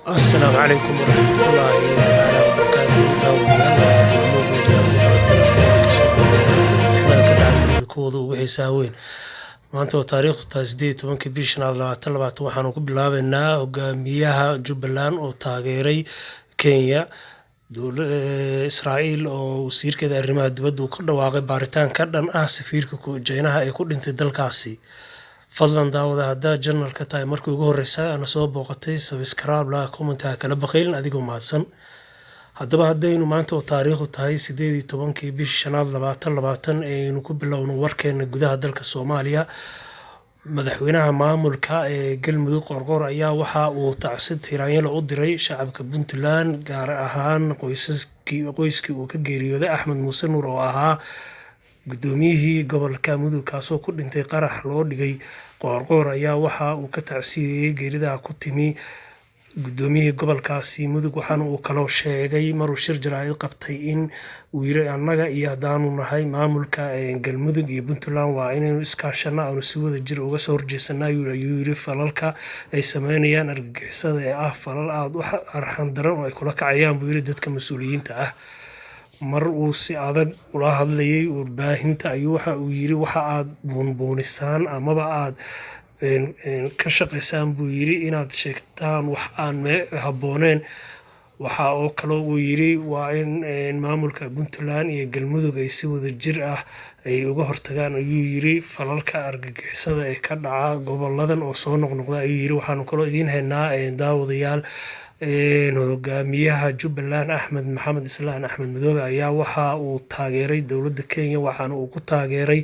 السلام عليكم ورحمة الله تعالى وبركاته داوديال بالموبيليا ومقالة إحنا كده عندنا كوضو وحساوين maanta waa taariikhdu tahay 18 bishan 2020 waxaanu ku bilaabaynaa hogaamiyaha Jubbaland oo taageeray Kenya Israa'iil oo wasiirkeeda arrimaha dibadda uu ka dhawaaqay baaritaan ka dhan ah safiirka China ee ku dhintay dalkaasi fadlan daawada hadda journalka tahay markii ugu horeysay ana soo booqatay subscribe la comment kala baqaylin adigoo mahadsan haddaba haddaynu maanta oo taariikhdu tahay 18 bishan 2020 aynu ku bilowno warkeena gudaha dalka Soomaaliya madaxweynaha maamulka ee galmudug qorqor ayaa waxa uu tacsid tiraanyada u diray shacabka Puntland gaar ahaan qoyskii uu ka geeriyooday Axmed Muuse Nuur oo ahaa gudoomiyihii gobolka mudug kaasoo ku dhintay qarax loo dhigay qorqor ayaa waxa uu ka tacsiiyay geerida ku timi gudoomiyihii gobolkaasi mudug waxaana uu kaloo sheegay maruu shir jaraa'id qabtay in uu yiri annaga iyo hadaanu nahay maamulka galmudug iyo Puntland waa inaynu iskaashana aanu si wada jir uga soo horjeesanaa ayuu yiri falalka ay sameynayaan argagixisada ee ah falal aad u arxan daran oo ay kula kacayaan buu yiri dadka mas'uuliyiinta ah mar uu si adag ula hadlayay warbaahinta ayuu waxa uu yiri waxa aad buunbuunisaan amaba aad ka shaqeysaan buu yiri inaad sheegtaan wax aan habooneen waxa oo kale uu yiri waa in maamulka Puntland iyo galmudug ay si wada jir ah ay uga hortagaan ayuu yiri falalka argagixisada ee ka dhaca goboladan oo soo noqnoqda ayuu yiri waxaanu kaloo idin haynaa daawadayaal hogaamiyaha Jubbaland Axmed Maxamed Islaan Axmed Madoobe ayaa waxa uu taageeray dowladda Kenya waxaana uu ku taageeray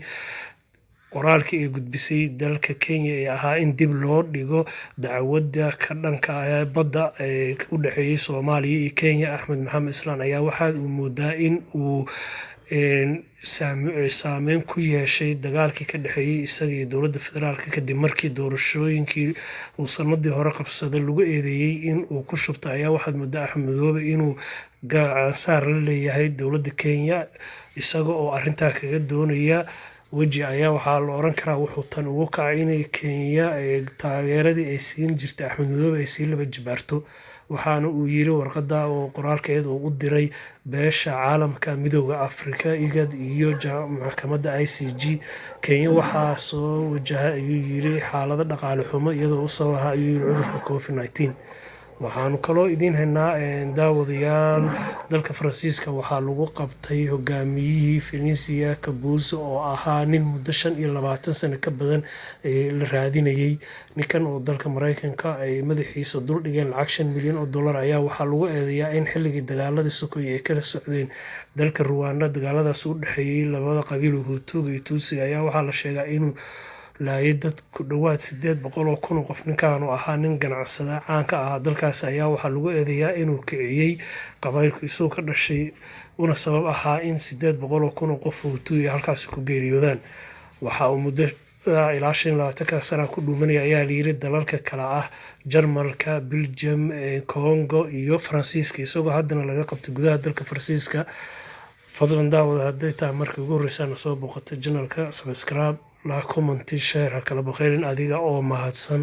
qoraalkii ay gudbisay dalka Kenya ee ahaa in dib loo dhigo dacwadda ka dhanka ah badda ee u dhaxeeyay Soomaaliya iyo Kenya Axmed Maxamed Islaan ayaa waxa uu moodaa in uu saameyn ku yeeshay dagaalkii ka dhaxeeyay isaga iyo dowladda federaalka kadib markii doorashooyinkii uu sanadii hore qabsaday lagu eedeeyay in uu ku shubtay ayaa waxaad moodaa Axmed Madoobe inuu gacansaar la leeyahay dowladda Kenya isaga oo arrintaa kaga doonaya waji ayaa waxaa la oran karaa wuxuu tan ugu kacay inay Kenya taageeradii ay siin jirtay Axmed Madoobe ay sii laba jibaarto waxaana uu yiri warqada oo qoraalkeeda uu u diray beesha caalamka midowga Afrika IGAD iyo maxkamadda ICJ Kenya waxaa soo wajahay ayuu yiri xaalada dhaqaale xumo iyadoo u sabaha ayuu yiri cudurka COVID-19 waxaanu kaloo idin haynaa daawadayaal dalka Faransiiska waxaa lagu qabtay hogaamiyihii Fenicia Kabuso oo ahaa nin muddo 25 sano ka badan la raadinayay ninkan oo dalka Mareykanka ay madaxiisa dul dhigeen lacag $5 milyan ayaa waxaa lagu eedeeyaa in xilligii dagaaladii Sukoy ay kala socdeen dalka Rwanda dagaaladaas u dhaxeeyay labada qabiil Hutu iyo Tutsi ayaa waxaa la sheegaa inuu laayay dad ku dhawaad 800 kun oo qof ninkan oo ahaa nin ganacsada caan ka ah dalkaas ayaa waxaa lagu eedeeyaa inuu kiciyay qabaylkiisu ka dhashay una sabab ahaa in 800 kun oo qof Hutu ay halkaas ku geeriyoodaan waxa uu muddo ilaa 25 sano ku dhuumanaya ayaa la yiri dalalka kala ah Jarmalka Belgium Congo iyo Faransiiska isagoo haddana laga qabtay gudaha dalka Faransiiska fadlan daawada hadday tahay markii ugu horeysay soo booqatay channelka subscribe la comment share kala baqaylin adiga oo mahadsan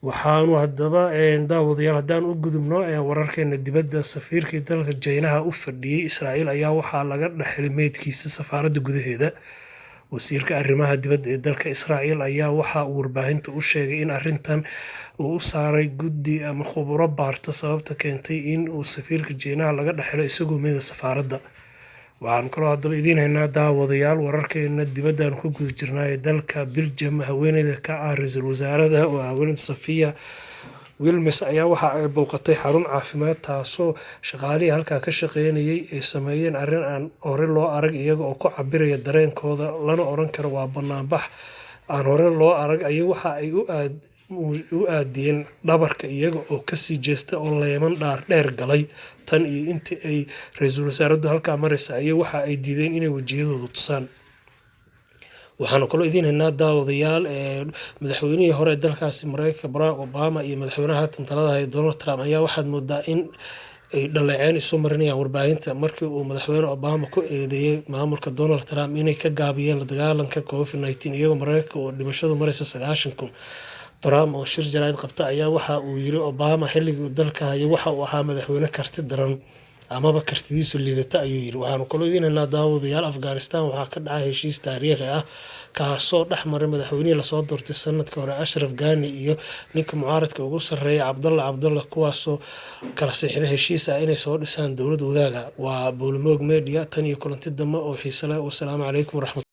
waxaanu haddaba daawadayaal haddaan u gudubno wararkeena dibadda safiirkii dalka China u fadhiyay Israa'iil ayaa waxaa laga dhaxlay meedkiisa safaaradda gudaheeda wasiirka arrimaha dibadda ee dalka Israa'iil ayaa waxa uu warbaahinta u sheegay in arrintan uu saaray guddi ama khubaro baarta sababta keentay in uu safiirka China laga dhaxlo isagoo meeda safaaradda waxaan kaloo haddaba idin haynaa daawadayaal wararkeena dibadda aan ku guda jirnaa dalka Belgium haweeneyda ka ah ra'iisul wasaaraha oo haweeneyda Sofia Wilmes ayaa waxa ay booqatay xarun caafimaad taasoo shaqaalihii halkaa ka shaqeynayay ay sameeyeen arrin aan hore loo arag iyaga oo ku cabiraya dareenkooda lana oran karo waa banaanbax aan hore loo arag ayaga waxa ay u aadiyeen dhabarka iyaga oo ka sii jeesta oo leeman dheer galay tan iyo intii ay ra'iisul wasaaraddu halkaa maraysa waxa ay diideen inay wajiyadooda tusaan waxaanu kaloo idin haynaa daawadayaal madaxweynihii hore dalkaasi Mareykanka Barack Obama iyo madaxweynaha talada Donald Trump ayaa waxaad moodaa in ay dhaleeceen isu marinayaan warbaahinta markii uu madaxweyne Obama ku eedeeyay maamulka Donald Trump inay ka gaabiyeen la dagaalanka COVID-19 iyagoo Mareykanka oo dhimashadu maraysa 90 kun Trump oo shir jaraa'id qabta ayaa waxa uu yiri Obama xilligii uu dalka hayay waxa uu ahaa madaxweyne karti daran amaba kartidiisu liidata ayuu yiri. Waxaanu kaloo idinaynaa daawadayaal Afghanistan waxaa ka dhacay heshiis taariikhi ah kaasoo dhex maray madaxweynihii lasoo doortay sanadkii hore Ashraf Ghani iyo ninka mucaaradka ugu sarreeya Cabdallah kuwaasoo kala saxiixday heshiis ah inay soo dhisaan dowlad wadaaga. Waa Buulmoog Media tan iyo kulanti dambe oo xiiso leh. Wassalaamu calaykum waraxmatullahi